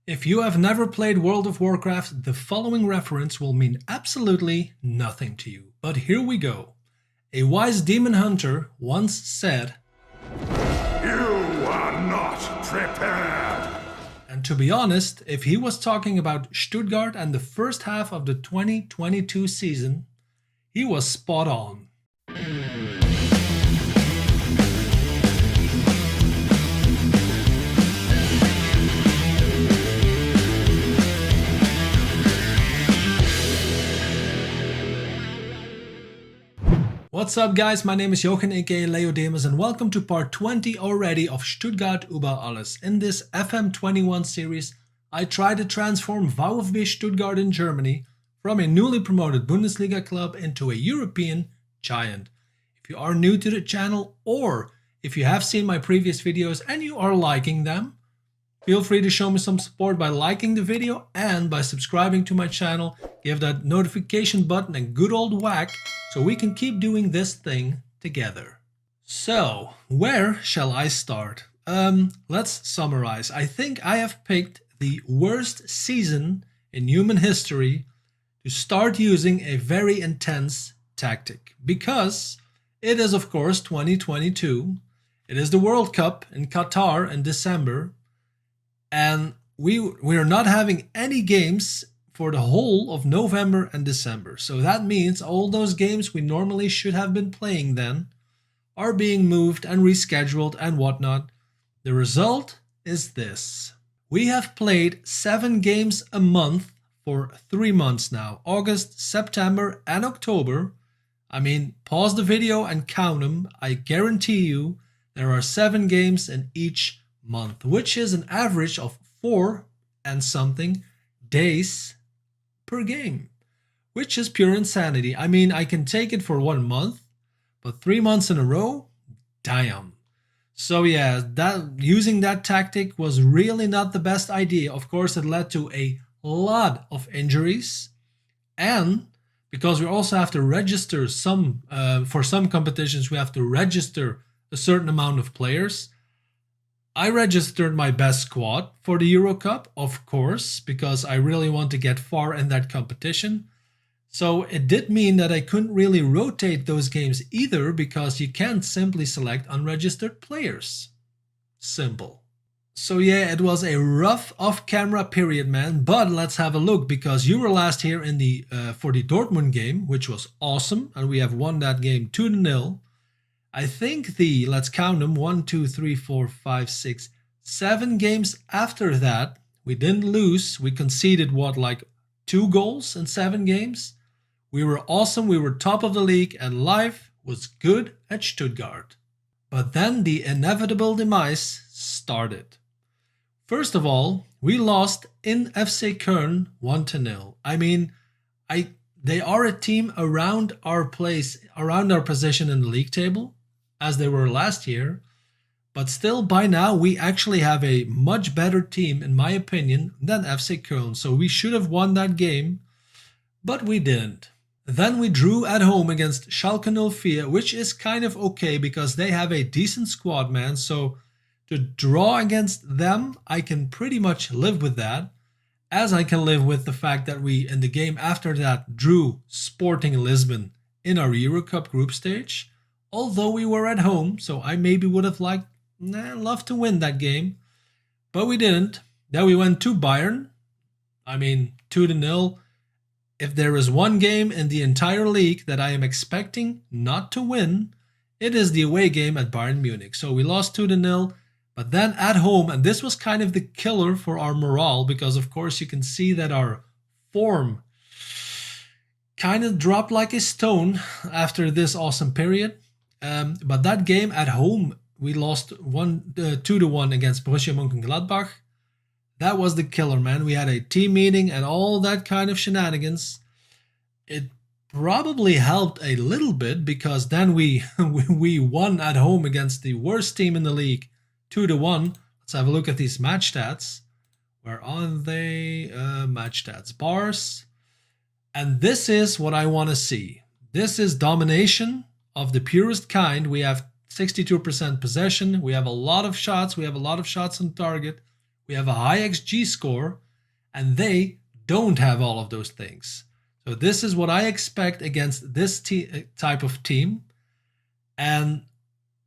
If you have never played World of Warcraft, the following reference will mean absolutely nothing to you. But here we go. A wise demon hunter once said, "You are not prepared." And to be honest, if he was talking about Stuttgart and the first half of the 2022 season, he was spot on. What's up guys, my name is Jochen aka Leyodemus and welcome to part 20 already of Stuttgart über alles. In this FM21 series, I try to transform VfB Stuttgart in Germany from a newly promoted Bundesliga club into a European giant. If you are new to the channel or if you have seen my previous videos and you are liking them, feel free to show me some support by liking the video and by subscribing to my channel. Give that notification button a good old whack so we can keep doing this thing together. So, where shall I start? Let's summarize. I think I have picked the worst season in human history to start using a very intense tactic. Because it is of course 2022. It is the World Cup in Qatar in December. And we are not having any games for the whole of November and December. So that means all those games we normally should have been playing then are being moved and rescheduled and whatnot. The result is this. We have played 7 games a month for 3 months now. August, September and October. I mean, pause the video and count them. I guarantee you there are 7 games in each month, which is an average of 4 and something days per game, which is pure insanity. I mean, I can take it for 1 month, but 3 months in a row, damn. So yeah, using that tactic was really not the best idea. Of course, it led to a lot of injuries, and because we also have to register some for some competitions, we have to register a certain amount of players. I registered my best squad for the Euro Cup, of course, because I really want to get far in that competition. So it did mean that I couldn't really rotate those games either because you can't simply select unregistered players. Simple. So yeah, it was a rough off-camera period, man, but let's have a look because you were last here in the for the Dortmund game, which was awesome, and we have won that game 2-0. I think let's count them, 1, 2, 3, 4, 5, 6, 7 games after that, we didn't lose. We conceded like 2 goals in 7 games. We were awesome, we were top of the league and life was good at Stuttgart. But then the inevitable demise started. First of all, we lost in FC Köln 1-0. I mean, they are a team around our position in the league table, as they were last year, but still by now we actually have a much better team in my opinion than FC Köln, so we should have won that game, but we didn't. Then we drew at home against Schalke 04, which is kind of okay because they have a decent squad, man, so to draw against them I can pretty much live with that, as I can live with the fact that we in the game after that drew Sporting Lisbon in our Euro Cup group stage. Although we were at home, so I maybe would have loved to win that game. But we didn't. Then we went to Bayern. I mean, 2-0. If there is one game in the entire league that I am expecting not to win, it is the away game at Bayern Munich. So we lost 2-0. But then at home, and this was kind of the killer for our morale, because of course you can see that our form kind of dropped like a stone after this awesome period. But that game at home, we lost 2-1 against Borussia Mönchengladbach. That was the killer, man. We had a team meeting and all that kind of shenanigans. It probably helped a little bit because then we won at home against the worst team in the league, 2-1. Let's have a look at these match stats. Where are they? Match stats, bars. And this is what I want to see. This is domination of the purest kind. We have 62% possession. We have a lot of shots. We have a lot of shots on target. we have a high XG score, and they don't have all of those things. So this is what I expect against this type of team. And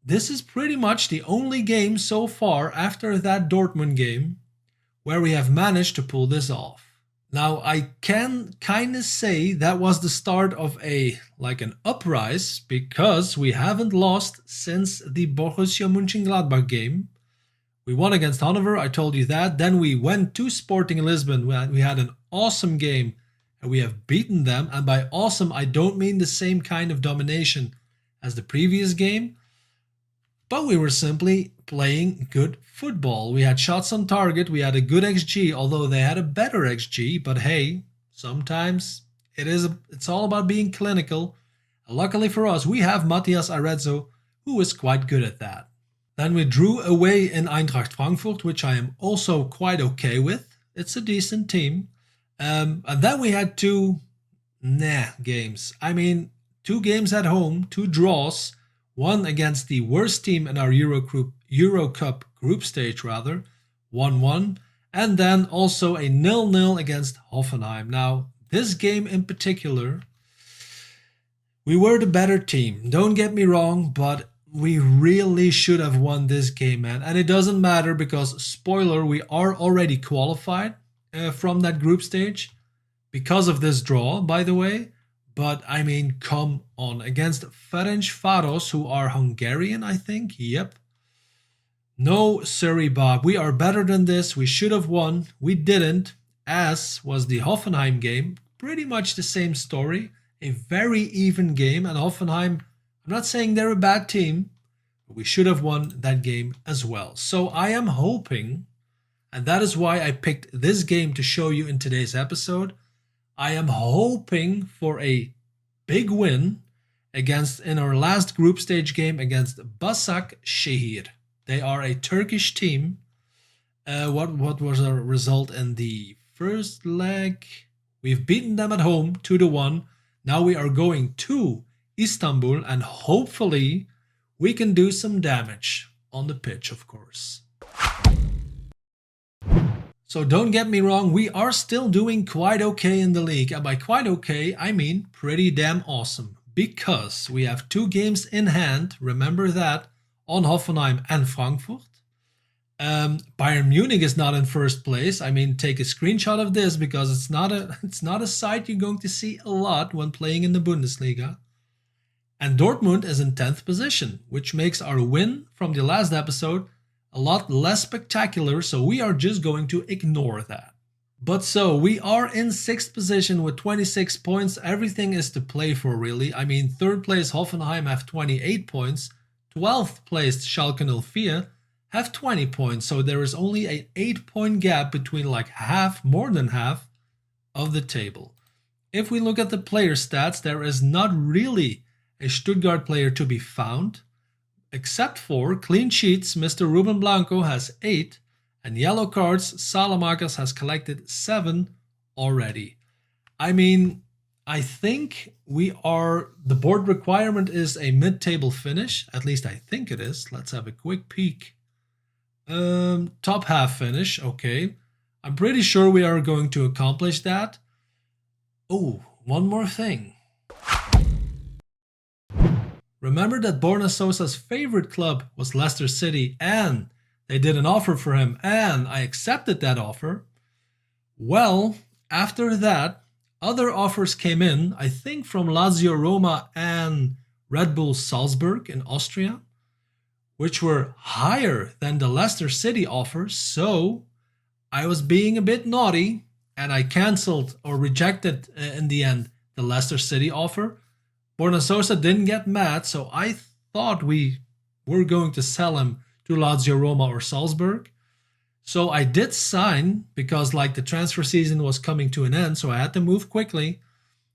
this is pretty much the only game so far after that Dortmund game where we have managed to pull this off. Now, I can kind of say that was the start of an uprise, because we haven't lost since the Borussia Mönchengladbach game. We won against Hannover, I told you that. Then we went to Sporting Lisbon. We had an awesome game and we have beaten them. And by awesome, I don't mean the same kind of domination as the previous game, but we were simply playing good football. We had shots on target, we had a good XG, although they had a better XG, but hey, sometimes it's all about being clinical. And luckily for us, we have Matthias Arezzo, who is quite good at that. Then we drew away in Eintracht Frankfurt, which I am also quite okay with. It's a decent team. And then we had two games. I mean, 2 games at home, 2 draws, one against the worst team in our Euro Cup group stage, 1-1, and then also a 0-0 against Hoffenheim. Now, this game in particular, we were the better team. Don't get me wrong, but we really should have won this game, man. And it doesn't matter because, spoiler, we are already qualified from that group stage because of this draw, by the way. But I mean, come on. Against Ferencváros, who are Hungarian, I think. Yep. No, sorry, Bob. We are better than this. We should have won. We didn't, as was the Hoffenheim game. Pretty much the same story. A very even game. And Hoffenheim, I'm not saying they're a bad team, but we should have won that game as well. So I am hoping, and that is why I picked this game to show you in today's episode, I am hoping for a big win in our last group stage game against Başakşehir. They are a Turkish team. What was our result in the first leg? We've beaten them at home 2-1. Now we are going to Istanbul, and hopefully we can do some damage on the pitch, of course. So don't get me wrong, we are still doing quite okay in the league. And by quite okay, I mean pretty damn awesome. Because we have 2 games in hand, remember that, on Hoffenheim and Frankfurt. Bayern Munich is not in first place. I mean, take a screenshot of this because it's not a sight you're going to see a lot when playing in the Bundesliga. And Dortmund is in 10th position, which makes our win from the last episode a lot less spectacular, so we are just going to ignore that. But so, we are in 6th position with 26 points. Everything is to play for, really. I mean, 3rd place Hoffenheim have 28 points. 12th placed Schalke 04 have 20 points. So there is only an 8-point gap between more than half of the table. If we look at the player stats, there is not really a Stuttgart player to be found. Except for clean sheets, Mr. Ruben Blanco has 8, and yellow cards, Salamakers has collected 7 already. I mean, I think the board requirement is a mid-table finish, at least I think it is. Let's have a quick peek. Top half finish, okay. I'm pretty sure we are going to accomplish that. Oh, one more thing. Remember that Borna Sosa's favorite club was Leicester City, and they did an offer for him, and I accepted that offer. Well, after that, other offers came in, I think from Lazio Roma and Red Bull Salzburg in Austria, which were higher than the Leicester City offer, so I was being a bit naughty, and I cancelled or rejected in the end the Leicester City offer. Borna Sosa didn't get mad, so I thought we were going to sell him to Lazio Roma or Salzburg. So I did sign, because the transfer season was coming to an end, so I had to move quickly.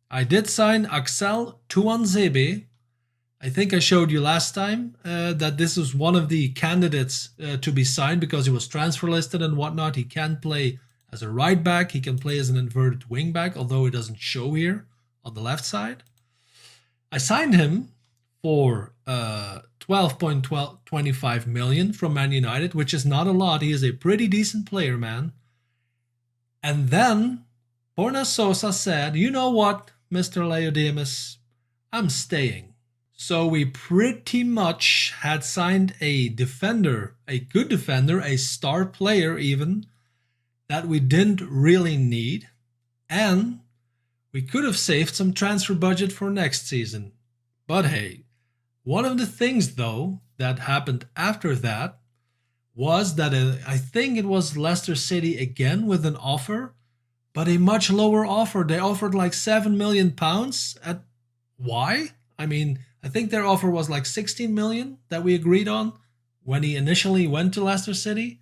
I did sign Axel Tuanzebe. I think I showed you last time that this was one of the candidates to be signed because he was transfer listed and whatnot. He can play as a right back. He can play as an inverted wing back, although it doesn't show here on the left side. I signed him for 12.25 million from Man United, which is not a lot. He is a pretty decent player, man. And then Borna Sosa said, you know what, Mr. Leyodemus, I'm staying. So we pretty much had signed a defender, a good defender, a star player even, that we didn't really need. And we could have saved some transfer budget for next season. But hey, one of the things though that happened after that was that I think it was Leicester City again with an offer, but a much lower offer. They offered like £7 million at why? I mean, I think their offer was like 16 million that we agreed on when he initially went to Leicester City.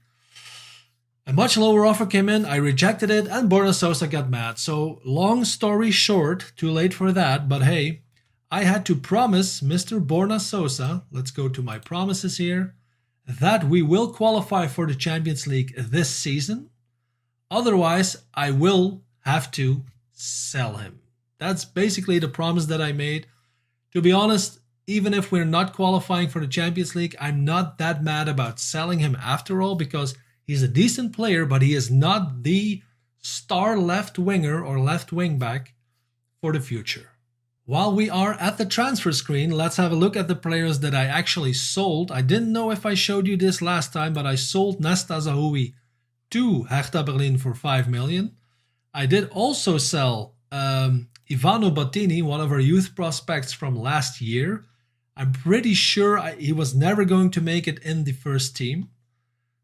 A much lower offer came in, I rejected it, and Borna Sosa got mad. So long story short, too late for that, but hey, I had to promise Mr. Borna Sosa, let's go to my promises here, that we will qualify for the Champions League this season. Otherwise, I will have to sell him. That's basically the promise that I made. To be honest, even if we're not qualifying for the Champions League, I'm not that mad about selling him after all, because he's a decent player, but he is not the star left winger or left wing back for the future. While we are at the transfer screen, let's have a look at the players that I actually sold. I didn't know if I showed you this last time, but I sold Nesta Zahoui to Hertha Berlin for 5 million. I did also sell Ivano Bottini, one of our youth prospects from last year. I'm pretty sure he was never going to make it in the first team.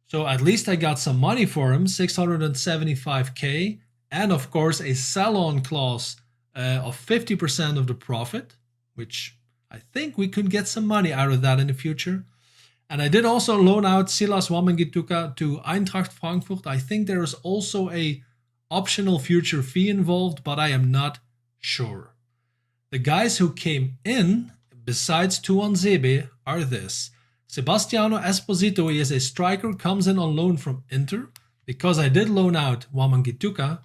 So at least I got some money for him, 675k, and of course a sell-on clause of 50% of the profit, which I think we could get some money out of that in the future. And I did also loan out Silas Wamangituka to Eintracht Frankfurt. I think there is also a optional future fee involved, but I am not sure. The guys who came in, besides Tuanzebe, are this. Sebastiano Esposito, he is a striker, comes in on loan from Inter. Because I did loan out Wamangituka,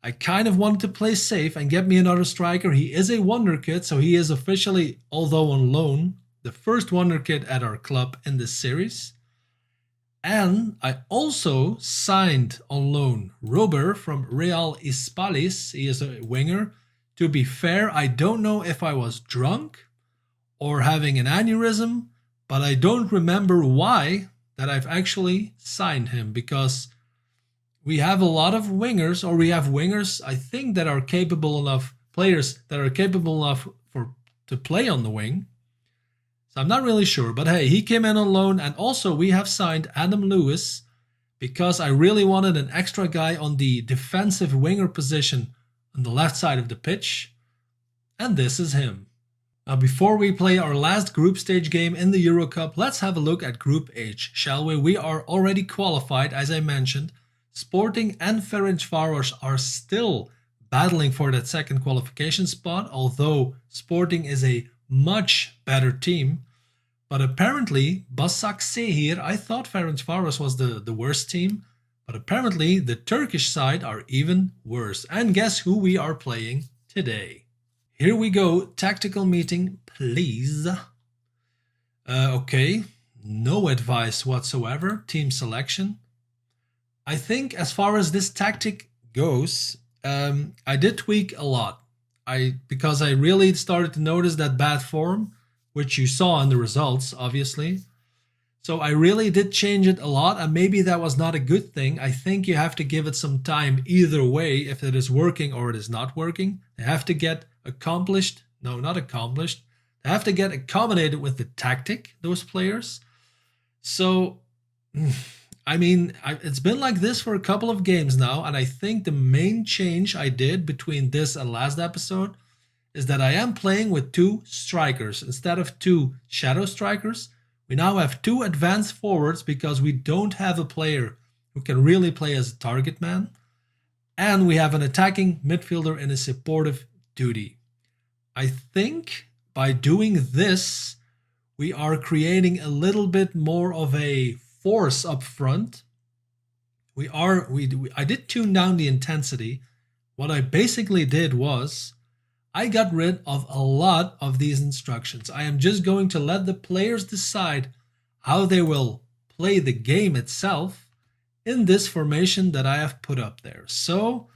I kind of wanted to play safe and get me another striker. He is a wonder kid, so he is officially, although on loan, the first wonder kid at our club in this series. And I also signed on loan Robert from Real Hispalis. He is a winger. To be fair, I don't know if I was drunk or having an aneurysm, but I don't remember why that I've actually signed him, because we have a lot of wingers, or we have wingers, I think, that are capable enough, players that are capable enough to play on the wing. So I'm not really sure, but hey, he came in on loan. And also we have signed Adam Lewis because I really wanted an extra guy on the defensive winger position on the left side of the pitch. And this is him. Now, before we play our last group stage game in the Euro Cup, let's have a look at Group H, shall we? We are already qualified, as I mentioned. Sporting and Ferencváros are still battling for that second qualification spot, although Sporting is a much better team. But apparently, Başakşehir, I thought Ferencváros was the worst team, but apparently the Turkish side are even worse. And guess who we are playing today? Here we go, tactical meeting, please. Okay, no advice whatsoever, team selection. I think as far as this tactic goes, I did tweak a lot. Because I really started to notice that bad form, which you saw in the results, obviously. So I really did change it a lot, and maybe that was not a good thing. I think you have to give it some time either way, if it is working or it is not working. They have to get They have to get accommodated with the tactic, those players. So, I mean, it's been like this for a couple of games now, and I think the main change I did between this and last episode is that I am playing with 2 strikers. Instead of 2 shadow strikers, we now have 2 advanced forwards because we don't have a player who can really play as a target man. And we have an attacking midfielder in a supportive duty. I think by doing this, we are creating a little bit more of a force up front. I did tune down the intensity. What I basically did was I got rid of a lot of these instructions. I am just going to let the players decide how they will play the game itself in this formation that I have put up there. So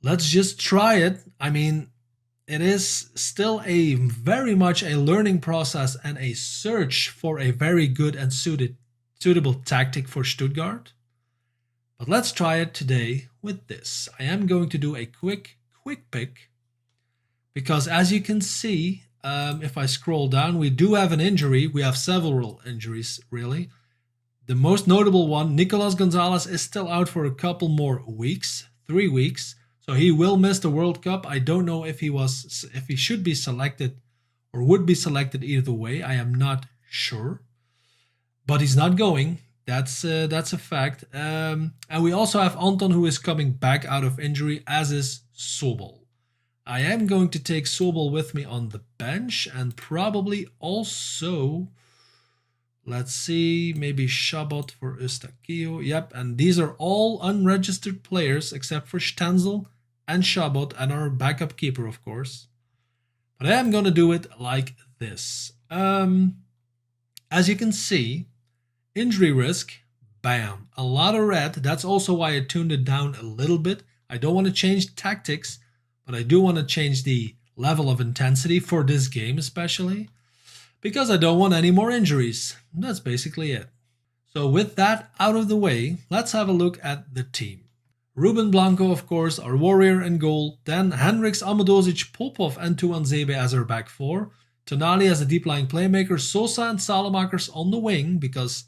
let's just try it. I mean, it is still a very much a learning process and a search for a very good and suitable tactic for Stuttgart. But let's try it today with this. I am going to do a quick pick because as you can see, if I scroll down, we do have an injury. We have several injuries, really. The most notable one, Nicolas Gonzalez, is still out for a couple more weeks, 3 weeks. So he will miss the World Cup. I don't know if he should be selected or would be selected either way. I am not sure, but he's not going. That's a fact. And we also have Anton, who is coming back out of injury, as is Sobol. I am going to take Sobol with me on the bench and probably also, let's see, maybe Shabot for Eustakio. Yep, and these are all unregistered players except for Stenzel and Shabot and our backup keeper, of course. But I am going to do it like this. As you can see, injury risk, bam, a lot of red. That's also why I tuned it down a little bit. I don't want to change tactics, but I do want to change the level of intensity for this game especially, because I don't want any more injuries. That's basically it. So with that out of the way, let's have a look at the team. Ruben Blanco, of course, our warrior in goal. Then Hendricks, Amadozic, Popov and Tuanzebe as our back four. Tonali as a deep-lying playmaker. Sosa and Salamakers on the wing because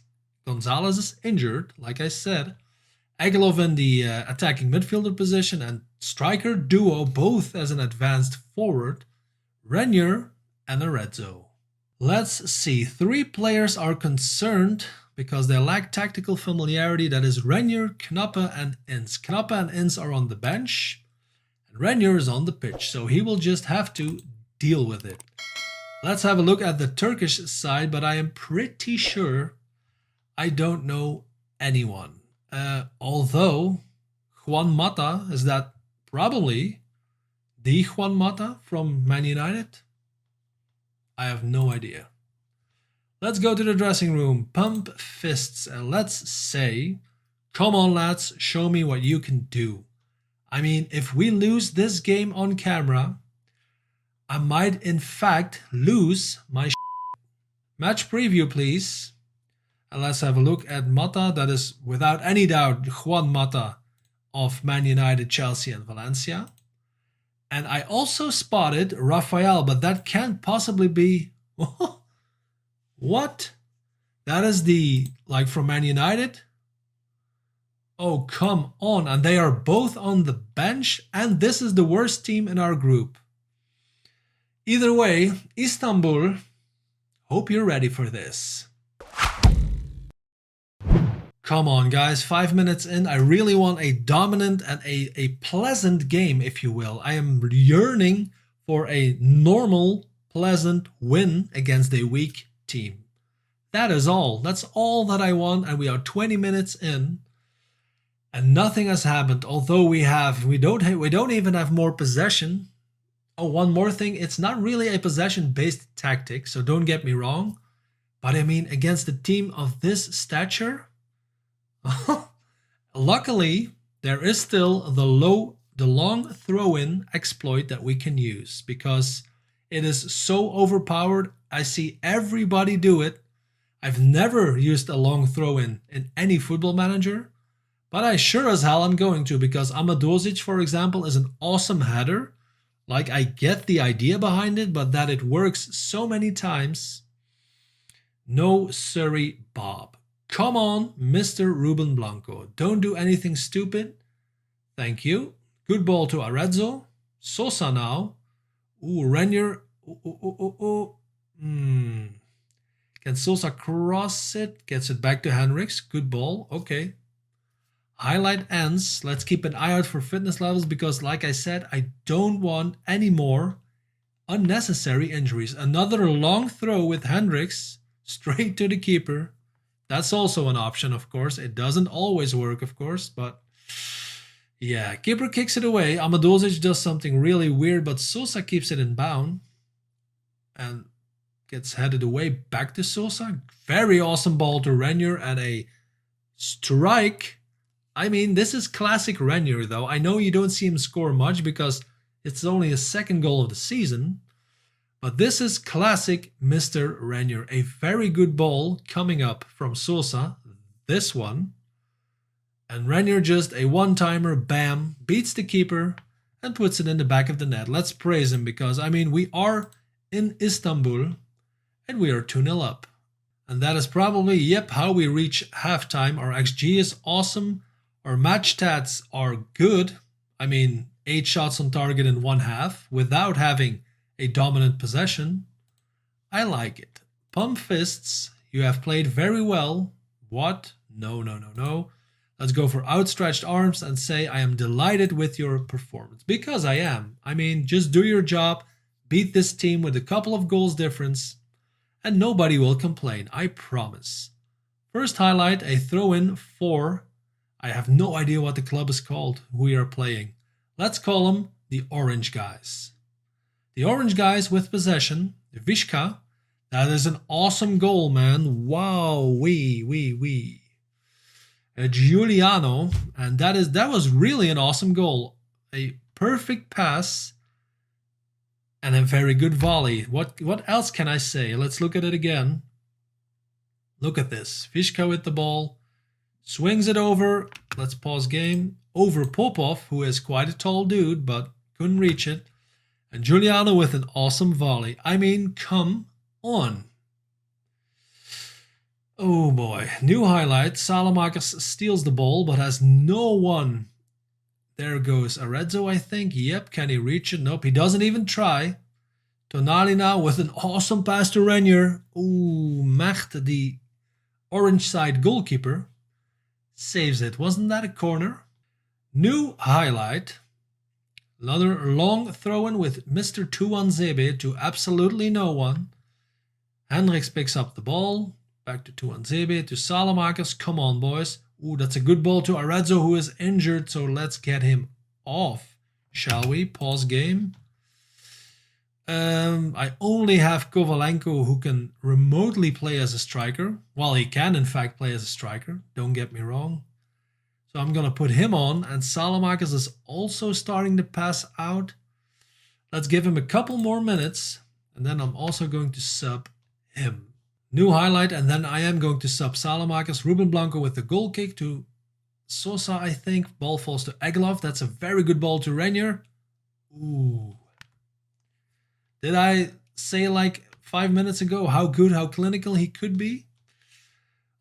Gonzalez is injured, like I said. Aguilov in the attacking midfielder position and striker duo both as an advanced forward. Renier and Arezzo. Let's see, 3 players are concerned because they lack tactical familiarity. That is Renier, Knappe and Inns. Knappe and Inns are on the bench and Renier is on the pitch, so he will just have to deal with it. Let's have a look at the Turkish side, but I am pretty sure I don't know anyone. Although Juan Mata, is that probably the Juan Mata from Man United? I have no idea. Let's go to the dressing room, pump fists, and let's say, come on lads, show me what you can do. I mean, if we lose this game on camera, I might in fact lose my Match preview, please. And let's have a look at Mata. That is without any doubt Juan Mata of Man United, Chelsea and Valencia. And I also spotted Rafael, but that can't possibly be... What? That is the, like, from Man United? Oh, come on. And they are both on the bench, and this is the worst team in our group. Either way, Istanbul, hope you're ready for this. Come on, guys, 5 minutes in. I really want a dominant and a pleasant game, if you will. I am yearning for a normal, pleasant win against a weak team. That is all. That's all that I want, and we are 20 minutes in, and nothing has happened. Although we don't even have more possession. Oh, one more thing. It's not really a possession-based tactic, so don't get me wrong. But I mean, against a team of this stature, luckily there is still the long throw-in exploit that we can use because it is so overpowered. I see everybody do it. I've never used a long throw-in in any football manager, but I sure as hell am going to, because Amadozic, for example, is an awesome header. Like, I get the idea behind it, but that it works so many times. No sorry, Bob. Come on, Mr. Ruben Blanco. Don't do anything stupid. Thank you. Good ball to Arezzo. Sosa now. Ooh, Renier. Can Sosa cross it? Gets it back to Hendricks. Good ball. Okay. Highlight ends. Let's keep an eye out for fitness levels because, like I said, I don't want any more unnecessary injuries. Another long throw with Hendricks straight to the keeper. That's also an option, of course. It doesn't always work, of course, but Yeah, keeper kicks it away. Amadosic does something really weird, but Sosa keeps it in bound and gets headed away back to Sosa. Very awesome ball to Renier and a strike. I mean, this is classic Renier, though. I know you don't see him score much because it's only his second goal of the season. But this is classic Mr. Renier. A very good ball coming up from Sosa. This one. And Renier just a one-timer, bam, beats the keeper and puts it in the back of the net. Let's praise him because, I mean, we are in Istanbul and we are 2-0 up. And that is probably, yep, how we reach halftime. Our XG is awesome. Our match stats are good. I mean, 8 shots on target in one half without having a dominant possession. I like it. Pump fists, you have played very well. What? No. Let's go for outstretched arms and say I am delighted with your performance. Because I am. I mean, just do your job, beat this team with a couple of goals difference, and nobody will complain, I promise. First highlight, a throw-in for, I have no idea what the club is called, who we are playing. Let's call them the Orange Guys. The Orange Guys with possession, Vishka. That is an awesome goal, man. Wow, wee. Giuliano, and that was really an awesome goal. A perfect pass and a very good volley. What else can I say? Let's look at it again. Look at this. Vishka with the ball. Swings it over. Let's pause game. Over Popov, who is quite a tall dude, but couldn't reach it. And Giuliano with an awesome volley. I mean, come on. Oh boy. New highlight. Salamakis steals the ball, but has no one. There goes Arezzo, I think. Yep, can he reach it? Nope, he doesn't even try. Tonali now with an awesome pass to Renier. Ooh, Macht, the orange side goalkeeper, saves it. Wasn't that a corner? New highlight. Another long throw-in with Mr. Tuanzebe to absolutely no one. Hendricks picks up the ball. Back to Tuanzebe, to Salamakis. Come on, boys. Ooh, that's a good ball to Arezzo, who is injured, so let's get him off. Shall we? Pause game. I only have Kovalenko, who can remotely play as a striker. Well, he can, in fact, play as a striker. Don't get me wrong. So I'm going to put him on, and Salamakis is also starting to pass out. Let's give him a couple more minutes, and then I'm also going to sub him. New highlight, and then I am going to sub Salamakis. Ruben Blanco with the goal kick to Sosa, I think. Ball falls to Egloff. That's a very good ball to Renier. Ooh. Did I say like 5 minutes ago how good, how clinical he could be?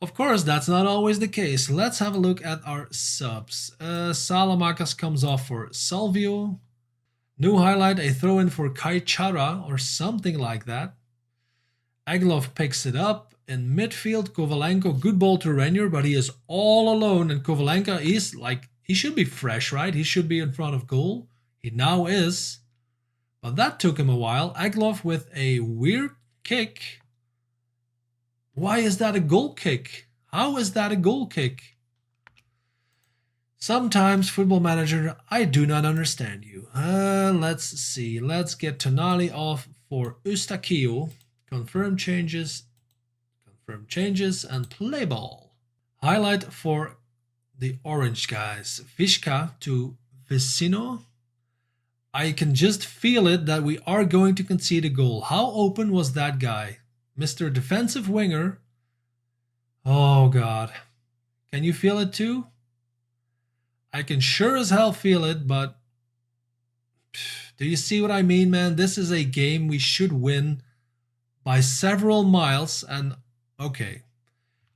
Of course, that's not always the case. Let's have a look at our subs. Salamakis comes off for Salvio. New highlight, a throw-in for Kai Chara or something like that. Egloff picks it up in midfield. Kovalenko, good ball to Renier, but he is all alone. And Kovalenko is like, he should be fresh, right? He should be in front of goal. He now is. But that took him a while. Egloff with a weird kick. Why is that a goal kick? How is that a goal kick? Sometimes, Football Manager, I do not understand you. Let's see. Let's get Tonali off for Eustakio. Confirm changes, and play ball. Highlight for the Orange Guys. Vishka to Vicino. I can just feel it that we are going to concede a goal. How open was that guy? Mr. Defensive Winger. Oh God. Can you feel it too? I can sure as hell feel it, but do you see what I mean, man? This is a game we should win by several miles, and okay,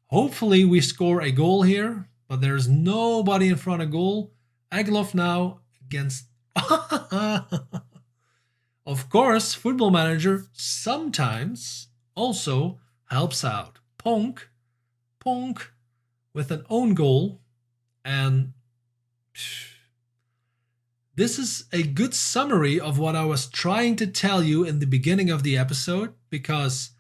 hopefully we score a goal here, but there's nobody in front of goal. Egloff now against of course, Football Manager sometimes also helps out. Ponk with an own goal, and this is a good summary of what I was trying to tell you in the beginning of the episode, because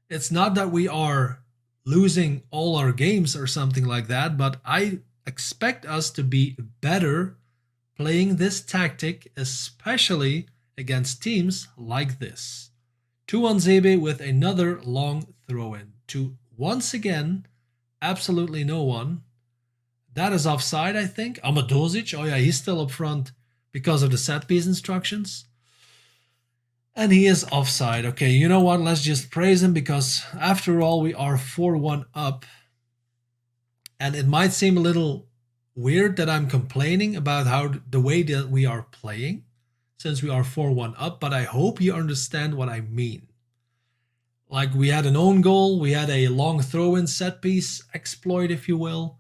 it's not that we are losing all our games or something like that, but I expect us to be better playing this tactic, especially against teams like this. Tuanzebe with another long throw-in to, once again, absolutely no one. That is offside, I think. Amadozic, oh yeah, he's still up front because of the set piece instructions. And he is offside. Okay, you know what? Let's just praise him because after all, we are 4-1 up. And it might seem a little weird that I'm complaining about how the way that we are playing since we are 4-1 up, but I hope you understand what I mean. Like, we had an own goal, we had a long throw-in set piece exploit, if you will.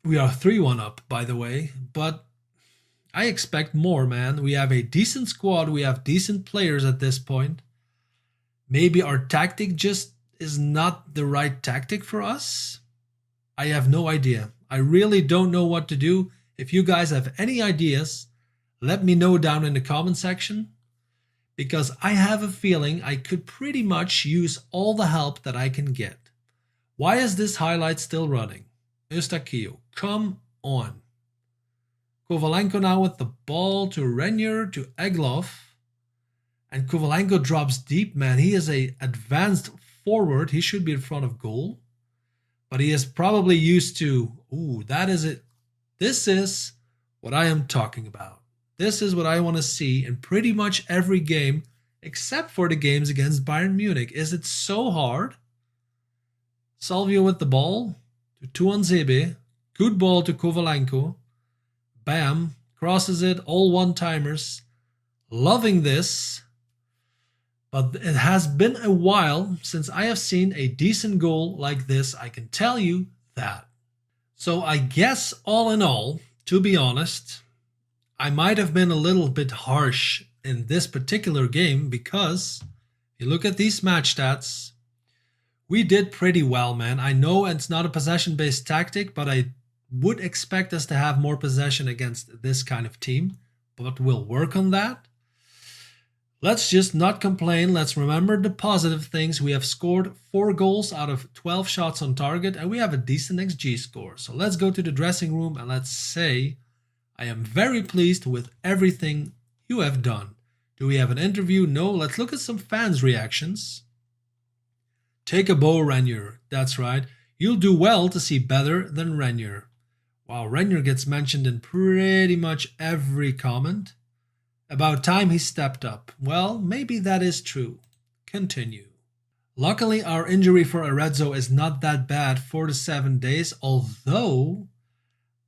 We are 3-1 up, by the way, but I expect more, man. We have a decent squad, we have decent players at this point. Maybe our tactic just is not the right tactic for us. I have no idea. I really don't know what to do. If you guys have any ideas, let me know down in the comment section, because I have a feeling I could pretty much use all the help that I can get. Why is this highlight still running? Eustachio, come on. Kovalenko now with the ball to Renier, to Egloff. And Kovalenko drops deep, man. He is a advanced forward. He should be in front of goal. But he is probably used to, that is it. This is what I am talking about. This is what I want to see in pretty much every game, except for the games against Bayern Munich. Is it so hard? Salvio with the ball to Tuanzebe. Good ball to Kovalenko. Bam. Crosses it. All one-timers. Loving this. But it has been a while since I have seen a decent goal like this. I can tell you that. So I guess all in all, to be honest, I might have been a little bit harsh in this particular game because if you look at these match stats, we did pretty well, man. I know it's not a possession-based tactic, but I would expect us to have more possession against this kind of team, but we'll work on that. Let's just not complain. Let's remember the positive things. We have scored 4 goals out of 12 shots on target, and we have a decent XG score. So let's go to the dressing room and let's say, I am very pleased with everything you have done. Do we have an interview? No. Let's look at some fans' reactions. Take a bow, Renier. That's right. You'll do well to see better than Renier. Wow, Renier gets mentioned in pretty much every comment. About time he stepped up. Well, maybe that is true. Continue. Luckily, our injury for Arezzo is not that bad, 4 to 7 days, although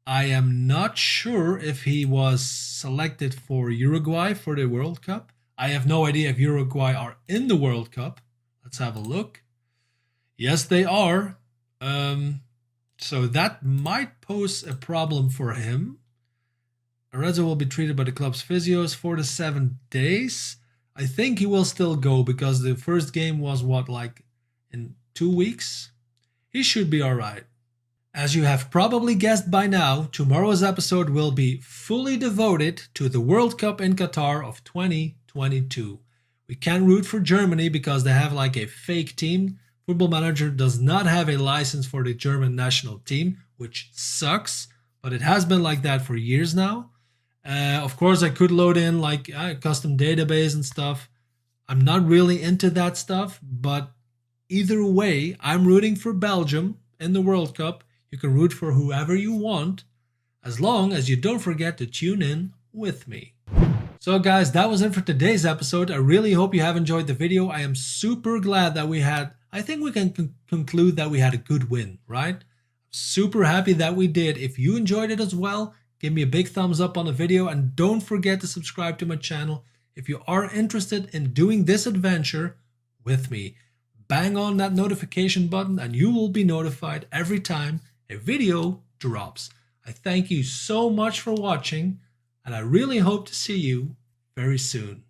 I am not sure if he was selected for Uruguay for the World Cup. I have no idea if Uruguay are in the World Cup. Let's have a look. Yes, they are. So that might pose a problem for him. Arezzo will be treated by the club's physios 4 to 7 days. I think he will still go because the first game was like in 2 weeks? He should be alright. As you have probably guessed by now, tomorrow's episode will be fully devoted to the World Cup in Qatar of 2022. We can't root for Germany because they have like a fake team. Football Manager does not have a license for the German national team, which sucks, but it has been like that for years now. Of course, I could load in like a custom database and stuff. I'm not really into that stuff, but either way, I'm rooting for Belgium in the World Cup. You can root for whoever you want, as long as you don't forget to tune in with me. So guys, that was it for today's episode. I really hope you have enjoyed the video. I am super glad that I think we can conclude that we had a good win, right? Super happy that we did. If you enjoyed it as well, give me a big thumbs up on the video and don't forget to subscribe to my channel if you are interested in doing this adventure with me. Bang on that notification button and you will be notified every time a video drops. I thank you so much for watching and I really hope to see you very soon.